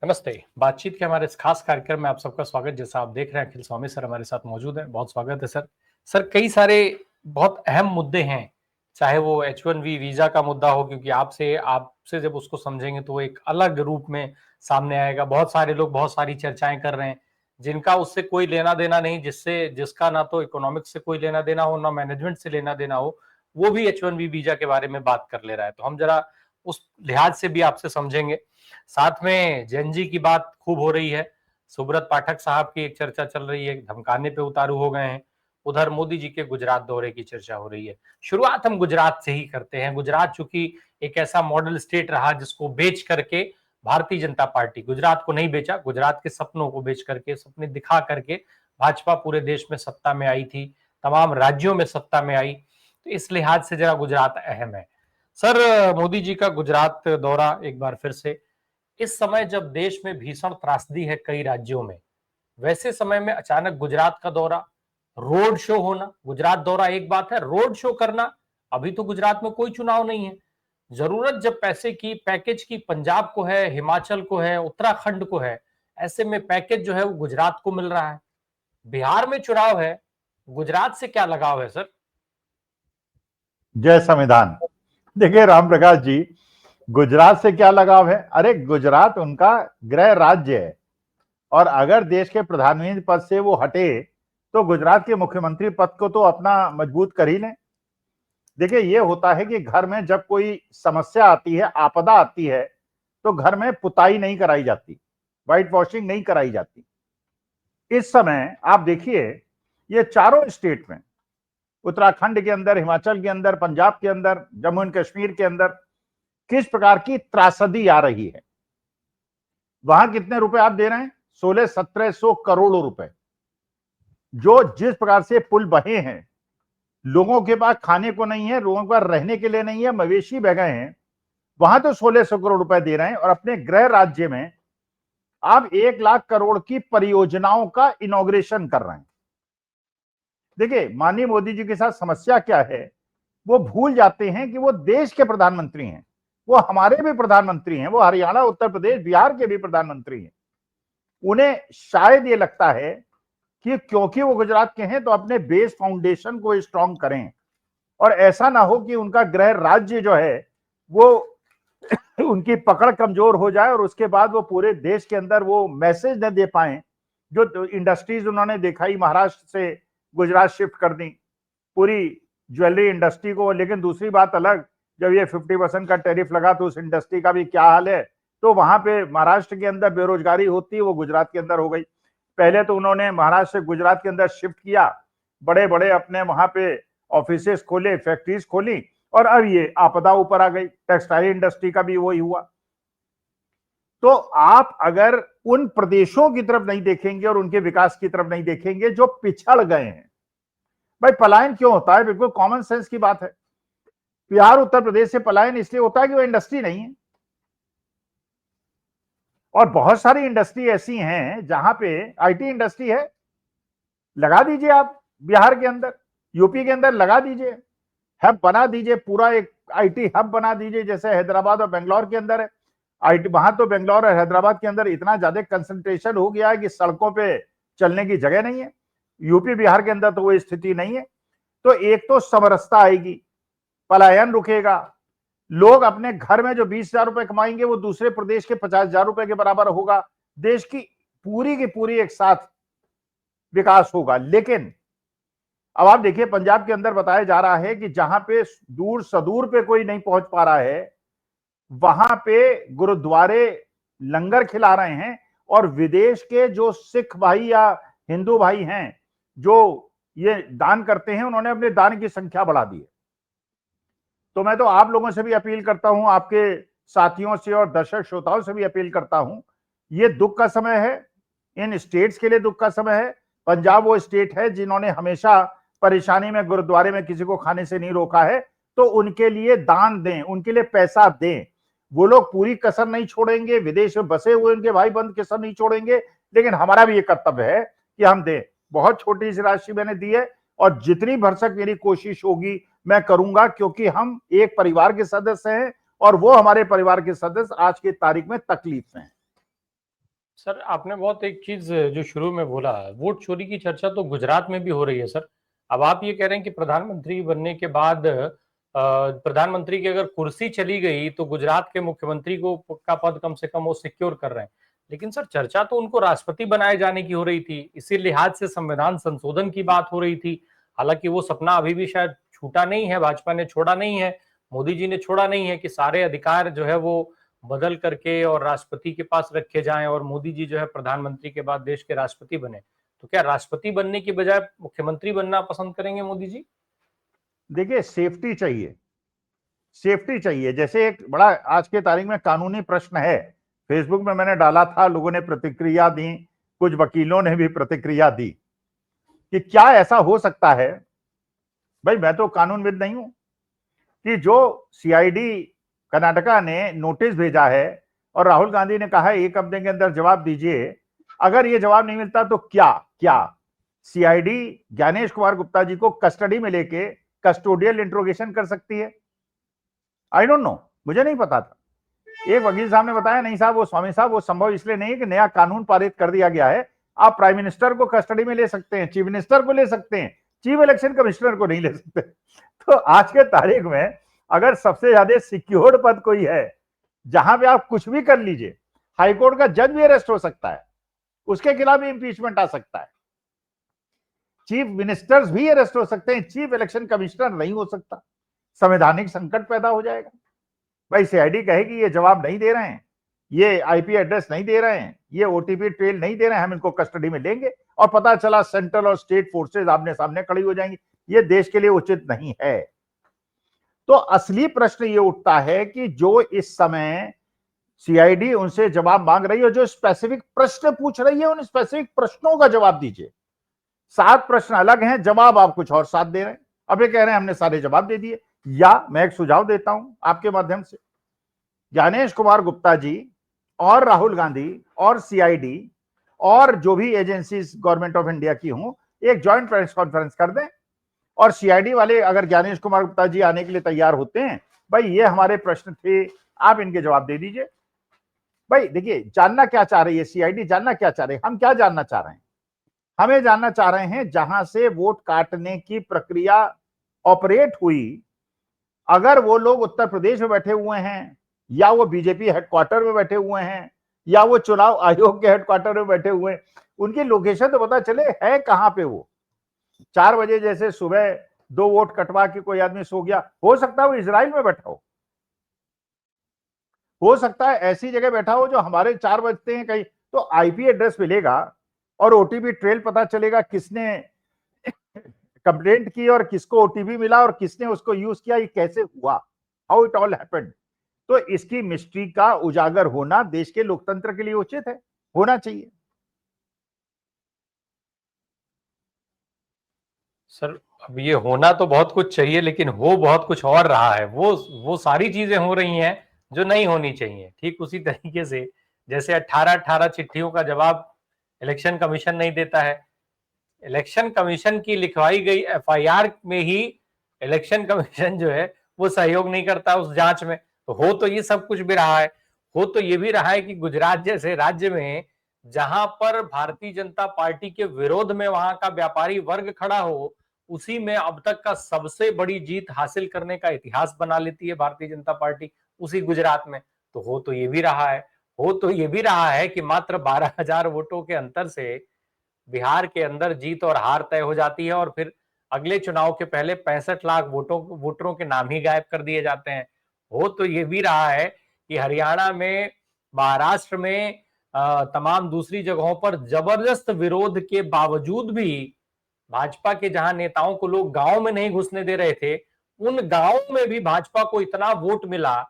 नमस्ते। बातचीत के हमारे इस खास कार्यक्रम में आप सबका स्वागत। जैसा आप देख रहे हैं, अखिल स्वामी सर हमारे साथ मौजूद हैं। बहुत स्वागत है सर। सर, कई सारे बहुत अहम मुद्दे हैं, चाहे वो H1B वीजा का मुद्दा हो, क्योंकि आपसे जब उसको समझेंगे तो वो एक अलग रूप में सामने आएगा। बहुत सारे लोग बहुत सारी चर्चाएं कर रहे हैं, जिनका उससे कोई लेना देना नहीं, जिसका ना तो इकोनॉमिक्स से कोई लेना देना हो, ना मैनेजमेंट से लेना देना हो, वो भी H1B वीजा के बारे में बात कर ले रहा है। तो हम जरा उस लिहाज से भी आपसे समझेंगे। साथ में जेनजी की बात खूब हो रही है। सुब्रत पाठक साहब की एक चर्चा चल रही है, धमकाने पे उतारू हो गए हैं। उधर मोदी जी के गुजरात दौरे की चर्चा हो रही है। शुरुआत हम गुजरात से ही करते हैं। गुजरात चूंकि एक ऐसा मॉडल स्टेट रहा जिसको बेच करके भारतीय जनता पार्टी, गुजरात को नहीं बेचा, गुजरात के सपनों को बेच करके, सपने दिखा करके भाजपा पूरे देश में सत्ता में आई थी, तमाम राज्यों में सत्ता में आई। तो इस लिहाज से जरा गुजरात अहम है। सर, मोदी जी का गुजरात दौरा एक बार फिर से, इस समय जब देश में भीषण त्रासदी है कई राज्यों में, वैसे समय में अचानक गुजरात का दौरा, रोड शो होना। गुजरात दौरा एक बात है, रोड शो करना, अभी तो गुजरात में कोई चुनाव नहीं है। जरूरत जब पैसे की, पैकेज की पंजाब को है, हिमाचल को है, उत्तराखंड को है, ऐसे में पैकेज जो है वो गुजरात को मिल रहा है। बिहार में चुनाव है, गुजरात से क्या लगाव है सर? जय संविधान। देखिए राम प्रकाश जी, गुजरात से क्या लगाव है? अरे गुजरात उनका गृह राज्य है और अगर देश के प्रधानमंत्री पद से वो हटे तो गुजरात के मुख्यमंत्री पद को तो अपना मजबूत कर ही लें। देखिए ये होता है कि घर में जब कोई समस्या आती है, आपदा आती है, तो घर में पुताई नहीं कराई जाती, व्हाइट वॉशिंग नहीं कराई जाती। इस समय आप देखिए ये चारों स्टेट में, उत्तराखंड के अंदर, हिमाचल के अंदर, पंजाब के अंदर, जम्मू एंड कश्मीर के अंदर किस प्रकार की त्रासदी आ रही है। वहां कितने रुपए आप दे रहे हैं? 1600-1700 करोड़ रुपए। जो जिस प्रकार से पुल बहे हैं, लोगों के पास खाने को नहीं है, लोगों के पास रहने के लिए नहीं है, मवेशी बह गए हैं, वहां तो 1600 करोड़ रुपए दे रहे हैं और अपने गृह राज्य में आप 1 लाख करोड़ की परियोजनाओं का इनॉग्रेशन कर रहे हैं। देखिए माननीय मोदी जी के साथ समस्या क्या है, वो भूल जाते हैं कि वो देश के प्रधानमंत्री हैं, वो हमारे भी प्रधानमंत्री हैं, वो हरियाणा, उत्तर प्रदेश, बिहार के भी प्रधानमंत्री हैं। उन्हें शायद ये लगता है कि क्योंकि वो गुजरात के हैं तो अपने बेस फाउंडेशन को स्ट्रांग करें और ऐसा ना हो कि उनका गृह राज्य जो है वो उनकी पकड़ कमजोर हो जाए और उसके बाद वो पूरे देश के अंदर वो मैसेज न दे पाए। जो इंडस्ट्रीज उन्होंने दिखाई, महाराष्ट्र से गुजरात शिफ्ट कर दी पूरी ज्वेलरी इंडस्ट्री को, लेकिन दूसरी बात अलग, जब ये 50% का टैरिफ लगा तो उस इंडस्ट्री का भी क्या हाल है। तो वहां पे महाराष्ट्र के अंदर बेरोजगारी होती है, वो गुजरात के अंदर हो गई। पहले तो उन्होंने महाराष्ट्र से गुजरात के अंदर शिफ्ट किया, बड़े बड़े अपने वहां पे ऑफिसेस खोले, फैक्ट्रीज खोली, और अब ये आपदा ऊपर आ गई। टेक्सटाइल इंडस्ट्री का भी वही हुआ। तो आप अगर उन प्रदेशों की तरफ नहीं देखेंगे और उनके विकास की तरफ नहीं देखेंगे जो पिछड़ गए हैं, भाई पलायन क्यों होता है? बिल्कुल कॉमन सेंस की बात है। बिहार, उत्तर प्रदेश से पलायन इसलिए होता है कि वो इंडस्ट्री नहीं है, और बहुत सारी इंडस्ट्री ऐसी हैं जहां पे आईटी इंडस्ट्री है, लगा दीजिए आप बिहार के अंदर, यूपी के अंदर लगा दीजिए, हब बना दीजिए, पूरा एक आईटी हब बना दीजिए जैसे हैदराबाद और बेंगलोर के अंदर है। आईटी वहां तो बेंगलोर और हैदराबाद के अंदर इतना ज्यादा कंसंट्रेशन हो गया है कि सड़कों पे चलने की जगह नहीं है। यूपी बिहार के अंदर तो वो स्थिति नहीं है। तो एक तो समरसता आएगी, पलायन रुकेगा, लोग अपने घर में जो 20,000 रुपए कमाएंगे वो दूसरे प्रदेश के 50,000 रुपए के बराबर होगा, देश की पूरी एक साथ विकास होगा। लेकिन अब आप देखिए पंजाब के अंदर बताया जा रहा है कि जहां पे दूर सदूर पे कोई नहीं पहुंच पा रहा है, वहां पे गुरुद्वारे लंगर खिला रहे हैं और विदेश के जो सिख भाई या हिंदू भाई हैं जो ये दान करते हैं, उन्होंने अपने दान की संख्या बढ़ा दी है। तो मैं तो आप लोगों से भी अपील करता हूं, आपके साथियों से और दर्शक श्रोताओं से भी अपील करता हूं, ये दुख का समय है, इन स्टेट्स के लिए दुख का समय है। पंजाब वो स्टेट है जिन्होंने हमेशा परेशानी में गुरुद्वारे में किसी को खाने से नहीं रोका है, तो उनके लिए दान दें, उनके लिए पैसा दें। वो लोग पूरी कसर नहीं छोड़ेंगे, विदेश में बसे हुए उनके भाई बंद कसर नहीं छोड़ेंगे, लेकिन हमारा भी ये कर्तव्य है कि हम दें। बहुत छोटी सी राशि मैंने दी है और जितनी भरसक मेरी कोशिश होगी मैं करूंगा, क्योंकि हम एक परिवार के सदस्य हैं और वो हमारे परिवार के सदस्य आज की तारीख में तकलीफ में हैं। सर आपने बहुत एक चीज जो शुरू में बोला, वोट चोरी की चर्चा तो गुजरात में भी हो रही है सर। अब आप ये कह रहे हैं कि प्रधानमंत्री बनने के बाद प्रधानमंत्री की अगर कुर्सी चली गई तो गुजरात के मुख्यमंत्री को का पद कम से कम वो सिक्योर कर रहे हैं। लेकिन सर चर्चा तो उनको राष्ट्रपति बनाए जाने की हो रही थी, इसी लिहाज से संविधान संशोधन की बात हो रही थी। हालांकि वो सपना अभी भी शायद छूटा नहीं है, भाजपा ने छोड़ा नहीं है, मोदी जी ने छोड़ा नहीं है कि सारे अधिकार जो है वो बदल करके और राष्ट्रपति के पास रखे जाएं और मोदी जी जो है प्रधानमंत्री के बाद देश के राष्ट्रपति बने। तो क्या राष्ट्रपति बनने की बजाय मुख्यमंत्री बनना पसंद करेंगे मोदी जी? देखिए, सेफ्टी चाहिए, सेफ्टी चाहिए। जैसे एक बड़ा आज के तारीख में कानूनी प्रश्न है, फेसबुक में मैंने डाला था, लोगों ने प्रतिक्रिया दी, कुछ वकीलों ने भी प्रतिक्रिया दी कि क्या ऐसा हो सकता है। भाई मैं तो कानूनविद नहीं हूं कि जो सीआईडी कर्नाटका ने नोटिस भेजा है और राहुल गांधी ने कहा है 1 हफ्ते के अंदर जवाब दीजिए, अगर ये जवाब नहीं मिलता तो क्या क्या सीआईडी ज्ञानेश कुमार गुप्ता जी को कस्टडी में लेके कस्टोडियल इंट्रोगेशन कर सकती है? आई डोंट नो, मुझे नहीं पता था। एक वकील साहब ने बताया नहीं साहब, वो स्वामी साहब, वो संभव इसलिए नहीं है कि नया कानून पारित कर दिया गया है, आप प्राइम मिनिस्टर को कस्टडी में ले सकते हैं, चीफ मिनिस्टर को ले सकते हैं, चीफ इलेक्शन कमिश्नर को नहीं ले सकते। तो आज के तारीख में अगर सबसे ज्यादा सिक्योर्ड पद कोई है जहां पे आप कुछ भी कर लीजिए, हाईकोर्ट का जज भी अरेस्ट हो सकता है, उसके खिलाफ भी इंपीचमेंट आ सकता है, चीफ मिनिस्टर्स भी अरेस्ट हो सकते हैं, चीफ इलेक्शन कमिश्नर नहीं हो सकता, संवैधानिक संकट पैदा हो जाएगा। भाई सीआईडी कहेगी ये जवाब नहीं दे रहे हैं, ये आईपी एड्रेस नहीं दे रहे हैं, ये ओटीपी ट्रेल नहीं दे रहे हैं, हम इनको कस्टडी में लेंगे, और पता चला सेंट्रल और स्टेट फोर्सेज आमने सामने खड़ी हो जाएंगी। ये देश के लिए उचित नहीं है। तो असली प्रश्न ये उठता है कि जो इस समय सीआईडी उनसे जवाब मांग रही है, जो स्पेसिफिक प्रश्न पूछ रही है, उन स्पेसिफिक प्रश्नों का जवाब दीजिए। 7 प्रश्न अलग हैं, जवाब आप कुछ और 7 दे रहे हैं। अब ये कह रहे हैं हमने सारे जवाब दे दिए। या मैं एक सुझाव देता हूं आपके माध्यम से, ज्ञानेश कुमार गुप्ता जी और राहुल गांधी और सीआईडी और जो भी एजेंसीज गवर्नमेंट ऑफ इंडिया की हों, एक ज्वाइंट प्रेस कॉन्फ्रेंस कर दें, और सीआईडी वाले अगर ज्ञानेश कुमार गुप्ता जी आने के लिए तैयार होते हैं, भाई ये हमारे प्रश्न थे, आप इनके जवाब दे दीजिए। भाई देखिए, जानना क्या चाह रही है सीआईडी, जानना क्या चाह रही है, हम क्या जानना चाह रहे हैं? हमें जानना चाह रहे हैं जहां से वोट काटने की प्रक्रिया ऑपरेट हुई, अगर वो लोग उत्तर प्रदेश में बैठे हुए हैं, या वो बीजेपी हेडक्वार्टर में बैठे हुए हैं, या वो चुनाव आयोग के हेडक्वार्टर में बैठे हुए हैं, उनकी लोकेशन तो पता चले है कहां पे। वो 4 बजे जैसे सुबह 2 वोट कटवा के कोई आदमी सो गया, हो सकता है वो इजराइल में बैठा हो सकता है ऐसी जगह बैठा हो जो हमारे 4 बजते हैं कहीं, तो आईपी एड्रेस मिलेगा और ओटीपी ट्रेल पता चलेगा किसने कंप्लेंट की और किसको ओटीपी मिला और किसने उसको यूज किया, ये कैसे हुआ, हाउ इट ऑल हैपेंड। तो इसकी मिस्ट्री का उजागर होना देश के लोकतंत्र के लिए उचित है, होना चाहिए। सर अब ये होना तो बहुत कुछ चाहिए, लेकिन हो बहुत कुछ और रहा है। वो सारी चीजें हो रही हैं जो नहीं होनी चाहिए। ठीक उसी तरीके से जैसे 18-18 चिट्ठियों का जवाब इलेक्शन कमीशन नहीं देता है, इलेक्शन कमीशन की लिखवाई गई एफआईआर में ही इलेक्शन कमीशन जो है वो सहयोग नहीं करता उस जांच में। तो हो तो ये सब कुछ भी रहा है। हो तो ये भी रहा है कि गुजरात जैसे राज्य में, जहां पर भारतीय जनता पार्टी के विरोध में वहां का व्यापारी वर्ग खड़ा हो, उसी में अब तक का सबसे बड़ी जीत हासिल करने का इतिहास बना लेती है भारतीय जनता पार्टी, उसी गुजरात में। तो हो तो ये भी रहा है। हो तो ये भी रहा है कि मात्र 12,000 वोटों के अंतर से बिहार के अंदर जीत और हार तय हो जाती है और फिर अगले चुनाव के पहले 65 लाख वोटरों के नाम ही गायब कर दिए जाते हैं। हो तो ये भी रहा है कि हरियाणा में, महाराष्ट्र में, तमाम दूसरी जगहों पर जबरदस्त विरोध के बावजूद भी भाजपा के जहां नेताओं को लोग गांव में नहीं घुसने दे रहे थे, उन गांवों में भी भाजपा को इतना वोट मिला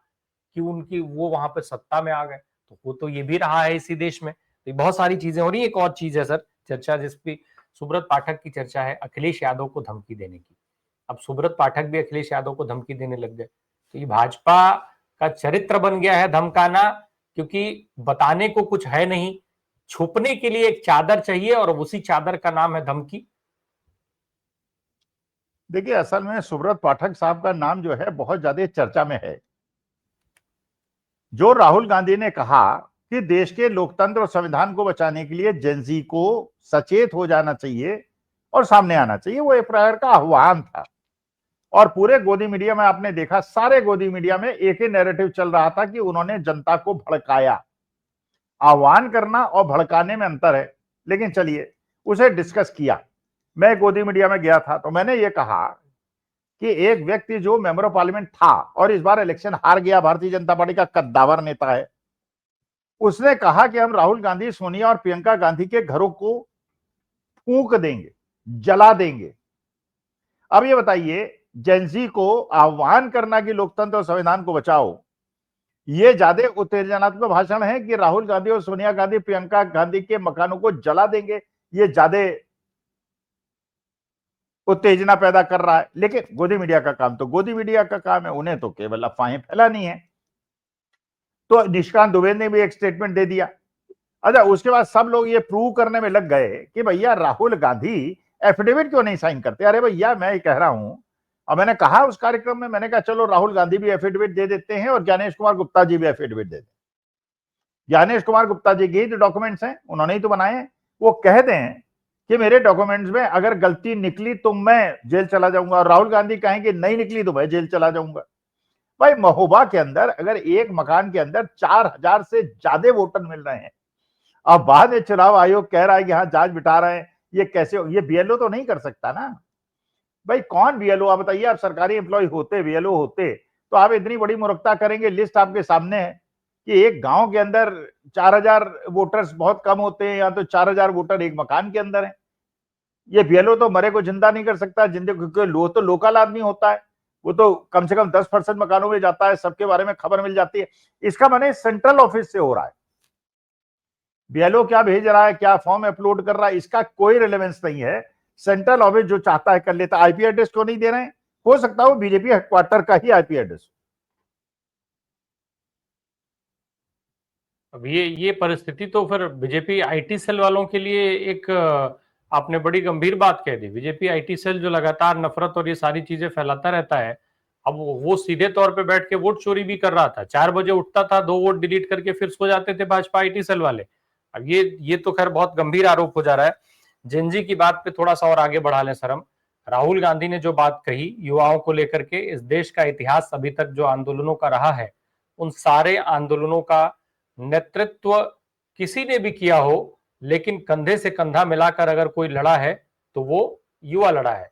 कि उनकी वो वहां पर सत्ता में आ गए। तो वो तो ये भी रहा है इसी देश में। तो बहुत सारी चीजें हो रही है। एक और चीज है सर चर्चा, जिसपे सुब्रत पाठक की चर्चा है, अखिलेश यादव को धमकी देने की। अब सुब्रत पाठक भी अखिलेश यादव को धमकी देने लग गए। तो ये भाजपा का चरित्र बन गया है धमकाना, क्योंकि बताने को कुछ है नहीं, छुपने के लिए एक चादर चाहिए और उसी चादर का नाम है धमकी। देखिए, असल में सुब्रत पाठक साहब का नाम जो है बहुत ज्यादा चर्चा में है। जो राहुल गांधी ने कहा कि देश के लोकतंत्र और संविधान को बचाने के लिए जेनजी को सचेत हो जाना चाहिए और सामने आना चाहिए। वो एक प्रकार का आह्वान था। और पूरे गोदी मीडिया में आपने देखा, सारे गोदी मीडिया में एक ही नैरेटिव चल रहा था कि उन्होंने जनता को भड़काया। आह्वान करना और भड़काने में अंतर है, लेकिन चलिए उसे डिस्कस किया। मैं गोदी मीडिया में गया था तो मैंने ये कहा कि एक व्यक्ति जो मेंबर ऑफ पार्लियामेंट था और इस बार इलेक्शन हार गया, भारतीय जनता पार्टी का कद्दावर नेता है, उसने कहा कि हम राहुल गांधी, सोनिया और प्रियंका गांधी के घरों को फूंक देंगे, जला देंगे। अब ये बताइए, जेनजी को आह्वान करना कि लोकतंत्र और संविधान को बचाओ, ये ज्यादा उत्तेजनात्मक भाषण है कि राहुल गांधी और सोनिया गांधी प्रियंका गांधी के मकानों को जला देंगे, ये ज्यादा उत्तेजना पैदा कर रहा है। लेकिन गोदी मीडिया का काम तो गोदी मीडिया का काम है, उन्हें तो केवल अफवाहें फैलानी है। तो निशिकांत दुबे ने भी एक स्टेटमेंट दे दिया। अच्छा, उसके बाद सब लोग ये प्रूव करने में लग गए कि भैया राहुल गांधी एफिडेविट क्यों नहीं साइन करते। अरे भैया, मैं कह रहा हूं, और मैंने कहा उस कार्यक्रम में, मैंने कहा चलो राहुल गांधी भी एफिडेविट दे देते हैं और ज्ञानेश कुमार गुप्ता जी भी एफिडेविट दे दें। ज्ञानेश कुमार गुप्ता जी के जो डॉक्यूमेंट्स हैं उन्होंने ही तो बनाए हैं। वो कह दें कि मेरे डॉक्यूमेंट्स में अगर गलती निकली तो मैं जेल चला जाऊंगा, और राहुल गांधी कहें कि नहीं निकली तो मैं जेल चला जाऊंगा। भाई, महोबा के अंदर अगर एक मकान के अंदर 4000 से ज्यादा वोटर मिल रहे हैं, अब बाद में चुनाव आयोग कह रहा है कि हाँ जांच बिठा रहे हैं, ये कैसे? ये बीएलओ तो नहीं कर सकता ना भाई। कौन बीएलओ? आप बताइए, आप सरकारी एम्प्लॉय होते, बीएलओ होते, तो आप इतनी बड़ी मूर्खता करेंगे? लिस्ट आपके सामने है कि एक गांव के अंदर 4000 वोटर्स बहुत कम होते हैं, या तो 4000 वोटर एक मकान के अंदर है। ये बीएलओ तो मरे को जिंदा नहीं कर सकता, जिंदे, क्योंकि तो लोकल आदमी होता है, वो तो कम से कम 10% मकानों में जाता है, सबके बारे में खबर मिल जाती है। इसका माने सेंट्रल ऑफिस से हो रहा है। बीएलओ क्या भेज रहा है, क्या फॉर्म अपलोड कर रहा है, इसका कोई रिलेवेंस नहीं है। सेंट्रल ऑफिस जो चाहता है कर लेता। आईपी एड्रेस क्यों नहीं दे रहे हैं? हो सकता है वो बीजेपी हेडक्वार्टर का ही आईपी एड्रेस। अब ये परिस्थिति तो फिर बीजेपी आईटी सेल वालों के लिए एक आपने बड़ी गंभीर बात कह दी। बीजेपी आईटी सेल जो लगातार नफरत और ये सारी चीजें फैलाता रहता है, अब वो सीधे तौर पे बैठ के वोट चोरी भी कर रहा था। 4 बजे उठता था, 2 वोट डिलीट करके फिर सो जाते थे भाजपा आईटी सेल वाले। अब ये तो खैर बहुत गंभीर आरोप हो जा रहा है। जेनजी की बात पे थोड़ा सा और आगे बढ़ा लें सर हम। राहुल गांधी ने जो बात कही युवाओं को लेकर के, इस देश का इतिहास अभी तक जो आंदोलनों का रहा है, उन सारे आंदोलनों का नेतृत्व किसी ने भी किया हो, लेकिन कंधे से कंधा मिलाकर अगर कोई लड़ा है तो वो युवा लड़ा है।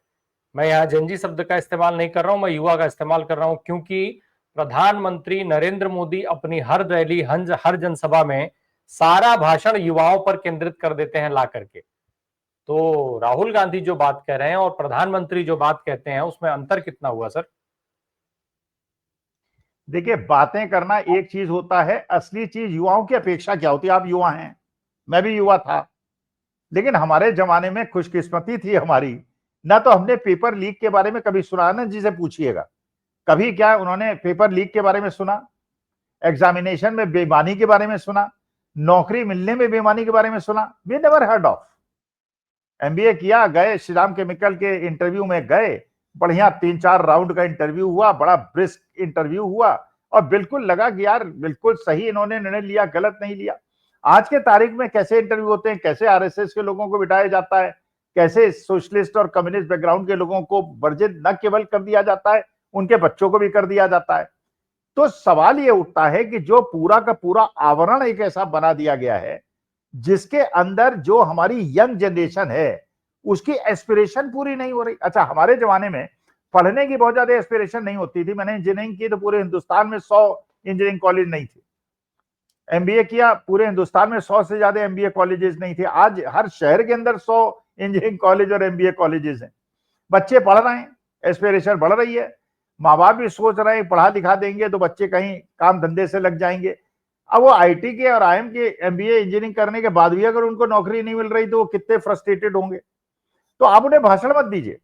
मैं यहाँ जेनजी शब्द का इस्तेमाल नहीं कर रहा हूं, मैं युवा का इस्तेमाल कर रहा हूं, क्योंकि प्रधानमंत्री नरेंद्र मोदी अपनी हर रैली, हर जनसभा में सारा भाषण युवाओं पर केंद्रित कर देते हैं ला करके। तो राहुल गांधी जो बात कह रहे हैं और प्रधानमंत्री जो बात कहते हैं, उसमें अंतर कितना हुआ सर? देखिए, बातें करना एक चीज होता है, असली चीज युवाओं की अपेक्षा क्या होती है। आप युवा हैं, मैं भी युवा था, लेकिन हमारे जमाने में खुशकिस्मती थी हमारी, ना तो हमने पेपर लीक के बारे में कभी सुना। ना जिसे पूछिएगा कभी क्या उन्होंने पेपर लीक के बारे में सुना, एग्जामिनेशन में बेईमानी के बारे में सुना, नौकरी मिलने में बेईमानी के बारे में सुना? We never heard of. MBA किया, गए श्रीराम केमिकल के इंटरव्यू में गए, बढ़िया 3-4 राउंड का इंटरव्यू हुआ, बड़ा ब्रिस्क इंटरव्यू हुआ, और बिल्कुल लगा कि यार बिल्कुल सही इन्होंने निर्णय लिया, गलत नहीं लिया। आज के तारीख में कैसे इंटरव्यू होते हैं, कैसे आरएसएस के लोगों को बिठाया जाता है, कैसे सोशलिस्ट और कम्युनिस्ट बैकग्राउंड के लोगों को वर्जित न केवल कर दिया जाता है, उनके बच्चों को भी कर दिया जाता है। तो सवाल ये उठता है कि जो पूरा का पूरा आवरण एक ऐसा बना दिया गया है, जिसके अंदर जो हमारी यंग जनरेशन है उसकी एस्पिरेशन पूरी नहीं हो रही। अच्छा, हमारे जमाने में पढ़ने की बहुत ज्यादा एस्पिरेशन नहीं होती थी। मैंने इंजीनियरिंग की तो पूरे हिंदुस्तान में 100 इंजीनियरिंग कॉलेज नहीं थे। एमबीए किया, पूरे हिंदुस्तान में 100 से ज्यादा एमबीए कॉलेजेस नहीं थे। आज हर शहर के अंदर 100 इंजीनियरिंग कॉलेज और एमबीए कॉलेजेस हैं। बच्चे पढ़ रहे हैं, एस्पिरेशन बढ़ रही है, माँ बाप भी सोच रहे हैं पढ़ा लिखा देंगे तो बच्चे कहीं काम धंधे से लग जाएंगे। अब वो आईटी के और आईएम के एमबीए इंजीनियरिंग करने के बाद भी अगर उनको नौकरी नहीं मिल रही तो वो कितने फ्रस्ट्रेटेड होंगे। तो आप उन्हें भाषण मत दीजिए,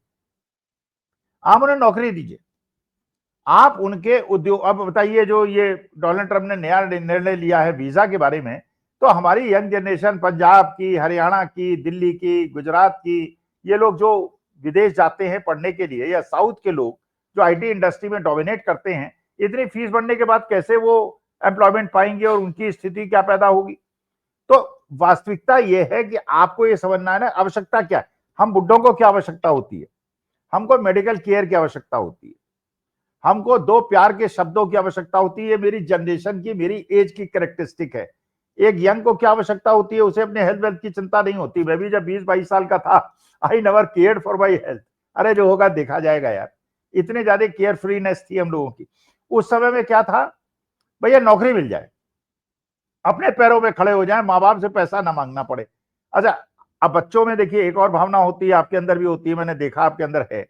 आप उन्हें नौकरी दीजिए, आप उनके उद्योग। अब बताइए, जो ये डोनाल्ड ट्रंप ने नया निर्णय लिया है वीजा के बारे में, तो हमारी यंग जनरेशन पंजाब की, हरियाणा की, दिल्ली की, गुजरात की, ये लोग जो विदेश जाते हैं पढ़ने के लिए, या साउथ के लोग जो आईटी इंडस्ट्री में डोमिनेट करते हैं, इतनी फीस बढ़ने के बाद कैसे वो एम्प्लॉयमेंट पाएंगे और उनकी स्थिति क्या पैदा होगी। तो वास्तविकता यह है कि आपको यह समझना है ना आवश्यकता क्या है। हम बुड्ढों को क्या आवश्यकता होती है, हमको मेडिकल केयर की आवश्यकता होती है, हमको दो प्यार के शब्दों की आवश्यकता होती है। मेरी जनरेशन की, मेरी एज की कैरेक्टरिस्टिक है। एक यंग को क्या आवश्यकता होती है, उसे अपने हेल्थ वेल्थ की चिंता नहीं होती। मैं भी जब 20-22 साल का था, I never cared for my health. अरे जो होगा देखा जाएगा यार, इतने ज्यादा केयर फ्रीनेस थी हम लोगों की। उस समय में क्या था, भैया नौकरी मिल जाए, अपने पैरों में खड़े हो जाए, माँ बाप से पैसा ना मांगना पड़े। अच्छा, अब बच्चों में देखिए एक और भावना होती है, आपके अंदर भी होती है, मैंने देखा आपके अंदर है।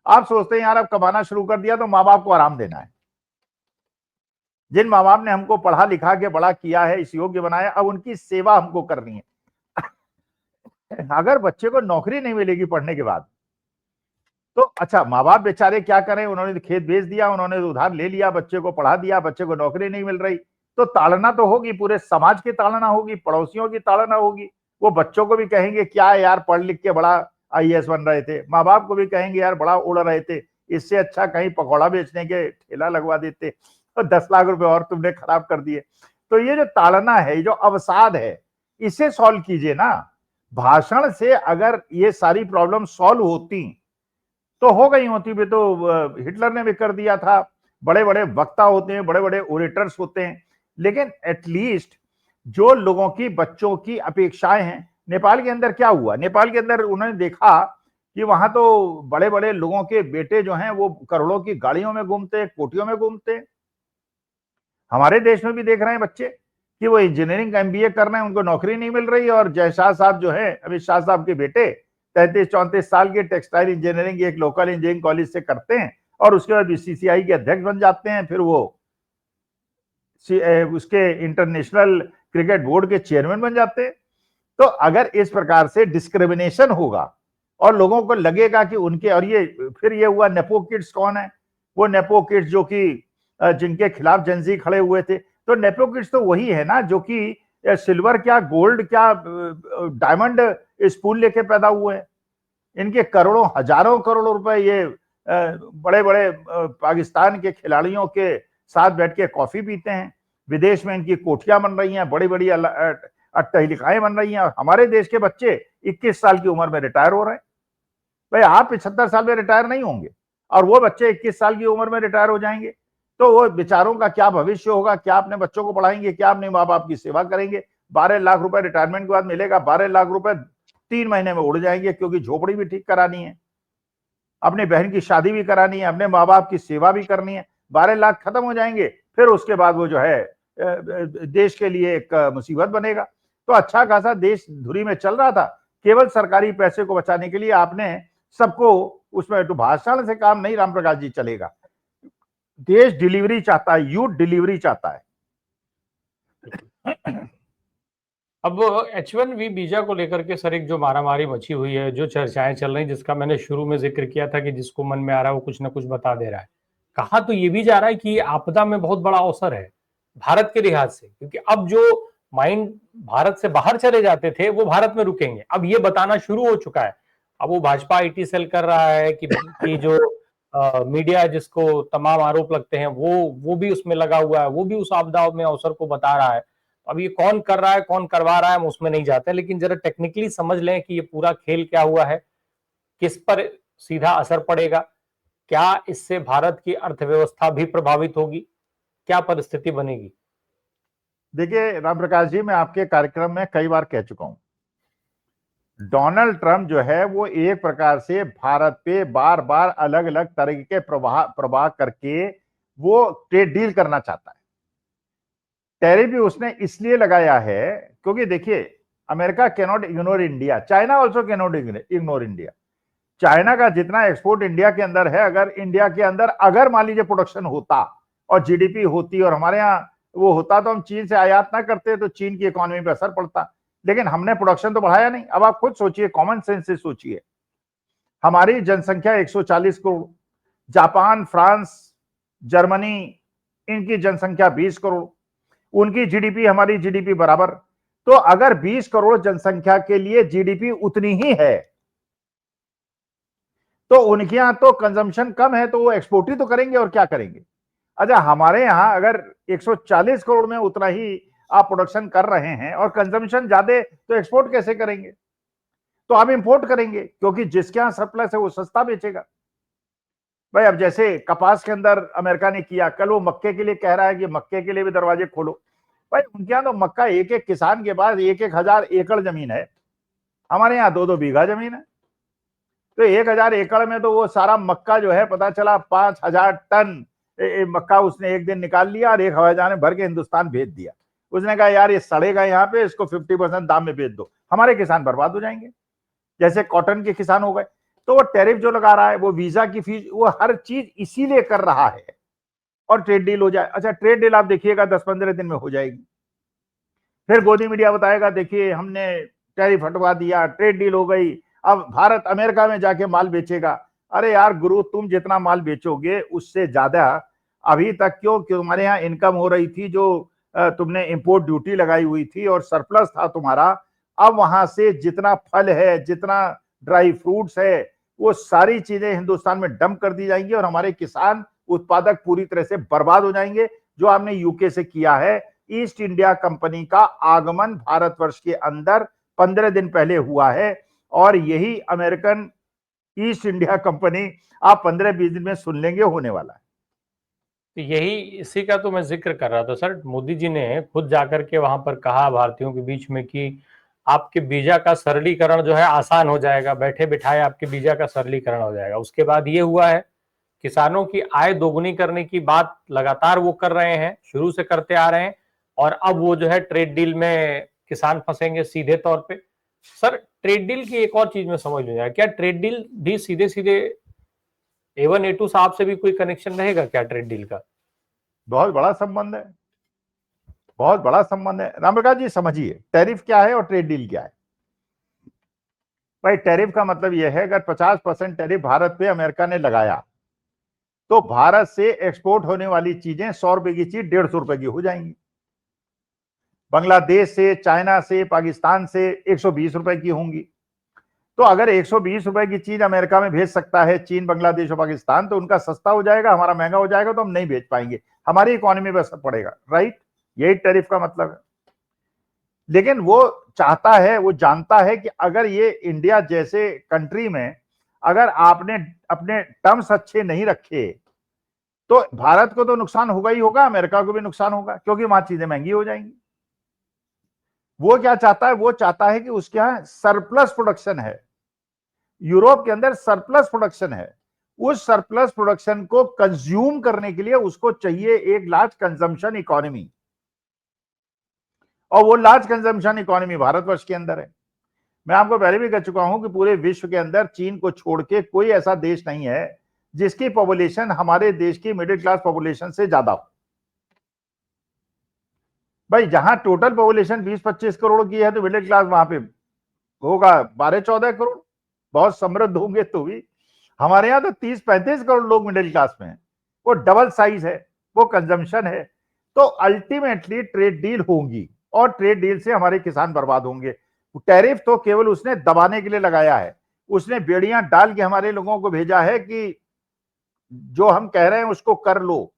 आप सोचते हैं यार अब कमाना शुरू कर दिया तो माँ बाप को आराम देना है। जिन माँ बाप ने हमको पढ़ा लिखा के बड़ा किया है, इस योग्य बनाया, अब उनकी सेवा हमको करनी है। अगर बच्चे को नौकरी नहीं मिलेगी पढ़ने के बाद, तो अच्छा माँ बाप बेचारे क्या करें, उन्होंने खेत बेच दिया, उन्होंने उधार ले लिया, बच्चे को पढ़ा दिया, बच्चे को नौकरी नहीं मिल रही, तो ताड़ना तो होगी, पूरे समाज की ताड़ना होगी, पड़ोसियों की ताड़ना होगी। वो बच्चों को भी कहेंगे क्या है यार, पढ़ लिख के बड़ा आईएएस बन रहे थे। माँ बाप को भी कहेंगे यार बड़ा उड़ रहे थे, इससे अच्छा कहीं पकौड़ा बेचने के ठेला लगवा देते, तो 10 लाख रुपए और तुमने खराब कर दिए। तो ये जो ताड़ना है, ये जो अवसाद है, इसे सॉल्व कीजिए ना। भाषण से अगर ये सारी प्रॉब्लम सॉल्व होती तो हो गई होती भी, तो हिटलर ने भी कर दिया था। बड़े बड़े वक्ता होते हैं, बड़े बड़े ओरेटर्स होते हैं, लेकिन एटलीस्ट जो लोगों की, बच्चों की अपेक्षाएं हैं। नेपाल के अंदर क्या हुआ, नेपाल के अंदर उन्होंने देखा कि वहां तो बड़े बड़े लोगों के बेटे जो हैं वो करोड़ों की गाड़ियों में घूमते हैं, कोटियों में घूमते हैं। हमारे देश में भी देख रहे हैं बच्चे कि वो इंजीनियरिंग एमबीए कर रहे हैं, उनको नौकरी नहीं मिल रही, और जयशाह साहब जो है, अमित शाह साहब के बेटे, 33-34 साल के, टेक्सटाइल इंजीनियरिंग एक लोकल इंजीनियरिंग कॉलेज से करते हैं, और उसके बाद बीसीसीआई के अध्यक्ष बन जाते हैं, फिर वो उसके इंटरनेशनल क्रिकेट बोर्ड के चेयरमैन बन जाते हैं। तो अगर इस प्रकार से डिस्क्रिमिनेशन होगा और लोगों को लगेगा कि उनके, और ये फिर ये हुआ, नेपो किड्स कौन है, वो नेपो किड्स जो कि जिनके खिलाफ जेंजी खड़े हुए थे, तो नेपो किड्स तो वही है ना जो कि सिल्वर क्या, गोल्ड क्या, डायमंड स्पून लेके पैदा हुए हैं। इनके करोड़ों, हजारों करोड़ों रुपए ये बड़े बड़े पाकिस्तान के खिलाड़ियों के साथ बैठ के कॉफी पीते हैं। विदेश में इनकी कोठियां बन रही हैं, बड़ी बड़ी अट्टलिकाएं बन रही हैं, और हमारे देश के बच्चे 21 साल की उम्र में रिटायर हो रहे हैं। भाई आप 75 साल में रिटायर नहीं होंगे, और वो बच्चे 21 साल की उम्र में रिटायर हो जाएंगे, तो वो बेचारों का क्या भविष्य होगा, क्या अपने बच्चों को पढ़ाएंगे, क्या अपने माँ बाप की सेवा करेंगे। 12 लाख रुपए रिटायरमेंट के बाद मिलेगा, 12 लाख रुपए 3 महीने में उड़ जाएंगे, क्योंकि झोपड़ी भी ठीक करानी है, अपनी बहन की शादी भी करानी है, अपने माँ बाप की सेवा भी करनी है। 12 लाख खत्म हो जाएंगे, फिर उसके बाद वो जो है देश के लिए एक मुसीबत बनेगा। तो अच्छा खासा देश धुरी में चल रहा था, केवल सरकारी पैसे को बचाने के लिए आपने सबको उसमें, तो भाषण से काम नहीं राम प्रकाश जी चलेगा। देश डिलीवरी चाहता है, यूथ डिलीवरी चाहता है। अब H1B वीजा को लेकर के सर एक जो मारामारी मची हुई है, जो चर्चाएं चल रही, जिसका मैंने शुरू में जिक्र किया था कि जिसको मन में आ रहा है वो कुछ ना कुछ बता दे रहा है। कहा तो ये भी जा रहा है कि आपदा में बहुत बड़ा अवसर है भारत के लिहाज से, क्योंकि अब जो माइंड भारत से बाहर चले जाते थे वो भारत में रुकेंगे, अब ये बताना शुरू हो चुका है। अब वो भाजपा IT सेल कर रहा है कि जो मीडिया जिसको तमाम आरोप लगते हैं वो भी उसमें लगा हुआ है, वो भी उस आपदा में अवसर को बता रहा है। अब ये कौन कर रहा है, कौन करवा रहा है, हम उसमें नहीं जाते, लेकिन जरा टेक्निकली समझ लें कि ये पूरा खेल क्या हुआ है, किस पर सीधा असर पड़ेगा, क्या इससे भारत की अर्थव्यवस्था भी प्रभावित होगी, क्या परिस्थिति बनेगी। देखिए राम प्रकाश जी, मैं आपके कार्यक्रम में कई बार कह चुका हूं, डोनाल्ड ट्रंप जो है वो एक प्रकार से भारत पे बार बार अलग अलग तरह के प्रभाव करके वो ट्रेड डील करना चाहता है। टैरिफ भी उसने इसलिए लगाया है क्योंकि देखिए, America can not ignore India, China also can not ignore India. China का जितना एक्सपोर्ट इंडिया के अंदर है, अगर इंडिया के अंदर अगर मान लीजिए प्रोडक्शन होता और जीडीपी होती और हमारे यहाँ वो होता, तो हम चीन से आयात ना करते, तो चीन की इकोनॉमी पर असर पड़ता। लेकिन हमने प्रोडक्शन तो बढ़ाया नहीं। अब आप खुद सोचिए, कॉमन सेंस से सोचिए, हमारी जनसंख्या 140 करोड़, जापान, फ्रांस, जर्मनी, इनकी जनसंख्या 20 करोड़, उनकी जीडीपी हमारी जीडीपी बराबर। तो अगर 20 करोड़ जनसंख्या के लिए जीडीपी उतनी ही है, तो उनके यहां तो कंजम्पशन कम है, तो वो एक्सपोर्ट ही तो करेंगे और क्या करेंगे। अच्छा, हमारे यहाँ अगर 140 करोड़ में उतना ही आप प्रोडक्शन कर रहे हैं और कंजम्पशन ज्यादा, तो एक्सपोर्ट कैसे करेंगे? तो आप इंपोर्ट करेंगे, क्योंकि जिसके यहाँ सरप्लस है वो सस्ता बेचेगा। भाई अब जैसे कपास के अंदर अमेरिका ने किया, कल वो मक्के के लिए कह रहा है कि मक्के के लिए भी दरवाजे खोलो। भाई उनके यहाँ तो मक्का एक एक किसान के पास 1,000 एकड़ जमीन है, हमारे यहाँ 2-2 बीघा जमीन है। तो 1,000 एकड़ में तो वो सारा मक्का जो है, पता चला 5,000 टन मक्का उसने एक दिन निकाल लिया और एक हवाई जहाज में भर के हिंदुस्तान भेज दिया। उसने कहा यार ये सड़ेगा यहाँ पे, इसको 50% दाम में बेच दो, हमारे किसान बर्बाद हो जाएंगे, जैसे कॉटन के किसान हो गए। तो वो टैरिफ जो लगा रहा है, वो वीजा की फीस, वो हर चीज इसीलिए कर रहा है, और ट्रेड डील हो जाए। अच्छा, ट्रेड डील आप देखिएगा 10-15 दिन में हो जाएगी, फिर गोदी मीडिया बताएगा देखिए हमने टैरिफ हटवा दिया, ट्रेड डील हो गई, अब भारत अमेरिका में जाके माल बेचेगा। अरे यार गुरु, तुम जितना माल बेचोगे उससे ज्यादा अभी तक क्यों तुम्हारे यहाँ इनकम हो रही थी, जो तुमने इंपोर्ट ड्यूटी लगाई हुई थी और सरप्लस था तुम्हारा, अब वहां से जितना फल है, जितना ड्राई फ्रूट्स है, वो सारी चीजें हिंदुस्तान में डंप कर दी जाएंगी और हमारे किसान उत्पादक पूरी तरह से बर्बाद हो जाएंगे। जो आपने यूके से किया है, ईस्ट इंडिया कंपनी का आगमन भारतवर्ष के अंदर 15 दिन पहले हुआ है, और यही अमेरिकन ईस्ट इंडिया कंपनी आप 15-20 दिन में सुन लेंगे होने वाला है। तो यही इसी का तो मैं जिक्र कर रहा था सर। मोदी जी ने खुद जाकर के वहां पर कहा भारतीयों के बीच में कि आपके वीजा का सरलीकरण जो है आसान हो जाएगा, बैठे बिठाए आपके वीजा का सरलीकरण हो जाएगा। उसके बाद ये हुआ है, किसानों की आय दोगुनी करने की बात लगातार वो कर रहे हैं, शुरू से करते आ रहे हैं, और अब वो जो है ट्रेड डील में किसान फंसेंगे सीधे तौर पे। सर ट्रेड डील की एक और चीज में समझ लो जाए, क्या ट्रेड डील भी सीधे सीधे A1A2 साहब से भी कोई कनेक्शन रहेगा क्या ट्रेड डील का? बहुत बड़ा संबंध है, बहुत बड़ा संबंध है। रामप्रकाश जी समझिए, टैरिफ क्या है और ट्रेड डील क्या है। भाई टैरिफ का मतलब यह है, अगर 50% टैरिफ भारत पे अमेरिका ने लगाया, तो भारत से एक्सपोर्ट होने वाली चीजें 100 रुपए की चीज 150 रुपए की हो जाएंगी। बांग्लादेश से, चाइना से, पाकिस्तान से 120 रुपए की होंगी। तो अगर 120 रुपए की चीज अमेरिका में भेज सकता है चीन, बांग्लादेश और पाकिस्तान, तो उनका सस्ता हो जाएगा, हमारा महंगा हो जाएगा, तो हम नहीं भेज पाएंगे, हमारी इकोनॉमी पर असर पड़ेगा। राइट, यही टैरिफ का मतलब है। लेकिन वो चाहता है, वो जानता है कि अगर ये इंडिया जैसे कंट्री में अगर आपने अपने टर्म्स अच्छे नहीं रखे, तो भारत को तो नुकसान होगा ही होगा, अमेरिका को भी नुकसान होगा, क्योंकि वहां चीजें महंगी हो जाएंगी। वो क्या चाहता है? वो चाहता है कि उसके यहां सरप्लस प्रोडक्शन है, यूरोप के अंदर सरप्लस प्रोडक्शन है, उस सरप्लस प्रोडक्शन को कंज्यूम करने के लिए उसको चाहिए एक लार्ज कंजम्पशन इकोनॉमी, और वो लार्ज कंजम्पशन इकोनॉमी भारतवर्ष के अंदर है। मैं आपको पहले भी कह चुका हूं कि पूरे विश्व के अंदर चीन को छोड़ के कोई ऐसा देश नहीं है जिसकी पॉपुलेशन हमारे देश की मिडिल क्लास पॉपुलेशन से ज्यादा हो। भाई जहां टोटल पॉपुलेशन 20-25 करोड़ की है, तो मिडिल क्लास वहां पे होगा 12-14 करोड़, बहुत समृद्ध होंगे तो भी। हमारे यहाँ तो 30-35 करोड़ लोग मिडिल क्लास में हैं, वो डबल साइज है, वो कंजम्पशन है। तो अल्टीमेटली ट्रेड डील होगी, और ट्रेड डील से हमारे किसान बर्बाद होंगे। टैरिफ तो केवल उसने दबाने के लिए लगाया है, उसने बेड़ियां डाल के हमारे लोगों को भेजा है कि जो हम कह रहे हैं उसको कर लो।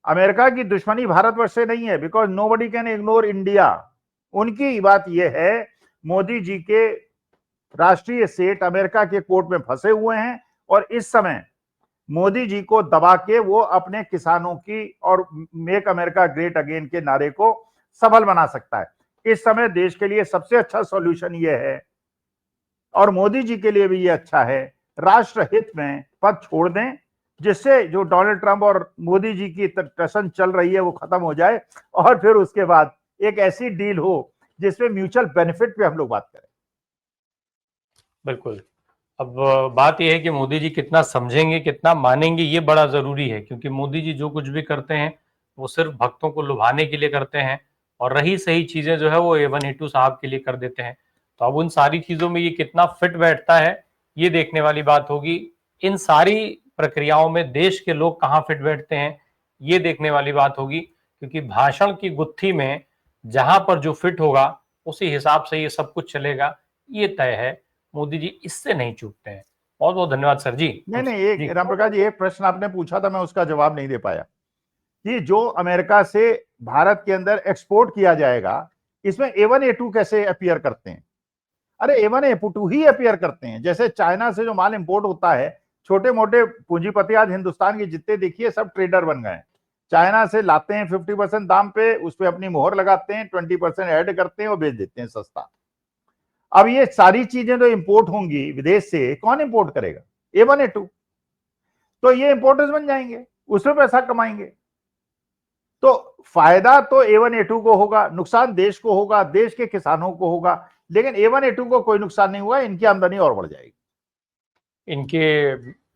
अमेरिका की दुश्मनी भारतवर्ष से नहीं है, because nobody can ignore India. उनकी बात यह है, मोदी जी के राष्ट्रीय सेठ अमेरिका के कोर्ट में फंसे हुए हैं, और इस समय मोदी जी को दबा के वो अपने किसानों की और मेक अमेरिका ग्रेट अगेन के नारे को सफल बना सकता है। इस समय देश के लिए सबसे अच्छा सॉल्यूशन ये है, और मोदी जी के लिए भी ये अच्छा है, राष्ट्र हित में पद छोड़ दें, जिससे जो डोनाल्ड ट्रंप और मोदी जी की टसन चल रही है वो खत्म हो जाए, और फिर उसके बाद एक ऐसी डील हो जिसमें म्यूचुअल बेनिफिट पे हम लोग बात करें। बिल्कुल। अब बात यह है कि मोदी जी कितना समझेंगे, कितना मानेंगे, ये बड़ा जरूरी है, क्योंकि मोदी जी जो कुछ भी करते हैं वो सिर्फ भक्तों को लुभाने के लिए करते हैं, और रही सही चीजें जो है वो A1A2 साहब के लिए कर देते हैं। तो अब उन सारी चीजों में ये कितना फिट बैठता है, ये देखने वाली बात होगी। इन सारी प्रक्रियाओं में देश के लोग कहाँ फिट बैठते हैं, ये देखने वाली बात होगी, क्योंकि भाषण की गुत्थी में जहां पर जो फिट होगा उसी हिसाब से ये सब कुछ चलेगा, ये तय है। मोदी जी इससे नहीं चूकते हैं। बहुत बहुत धन्यवाद सर जी। नहीं नहीं, जी एक राम प्रकाश जी, एक प्रश्न आपने पूछा था, मैं उसका जवाब नहीं दे पाया। कि जो अमेरिका से भारत के अंदर एक्सपोर्ट किया जाएगा, इसमें A1 A2 कैसे अपीयर करते हैं? अरे A1 A2 ही अपीयर करते हैं। जैसे चाइना से जो माल इंपोर्ट होता है, छोटे मोटे पूंजीपति आज हिंदुस्तान के जितने देखिए सब ट्रेडर बन गए हैं। चाइना से लाते हैं 50% दाम पे, उस पर अपनी मोहर लगाते हैं, 20% ऐड करते हैं और बेच देते हैं सस्ता। अब ये सारी चीजें जो इंपोर्ट होंगी विदेश से, कौन इंपोर्ट करेगा? A1 A2। तो ये इंपोर्टर्स बन जाएंगे, उसमें पैसा कमाएंगे। तो फायदा तो A1 A2 को होगा, नुकसान देश को होगा, देश के किसानों को होगा, लेकिन A1 A2 को कोई नुकसान नहीं हुआ, इनकी आमदनी और बढ़ जाएगी। इनके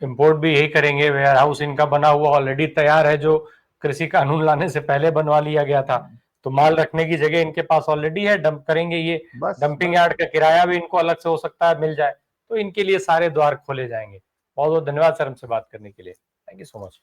इंपोर्ट भी यही करेंगे, वेयर हाउस इनका बना हुआ ऑलरेडी तैयार है, जो कृषि कानून लाने से पहले बनवा लिया गया था। तो माल रखने की जगह इनके पास ऑलरेडी है, डंप करेंगे ये। डंपिंग यार्ड का किराया भी इनको अलग से हो सकता है मिल जाए, तो इनके लिए सारे द्वार खोले जाएंगे। बहुत बहुत धन्यवाद सर हमसे बात करने के लिए। Thank you so much.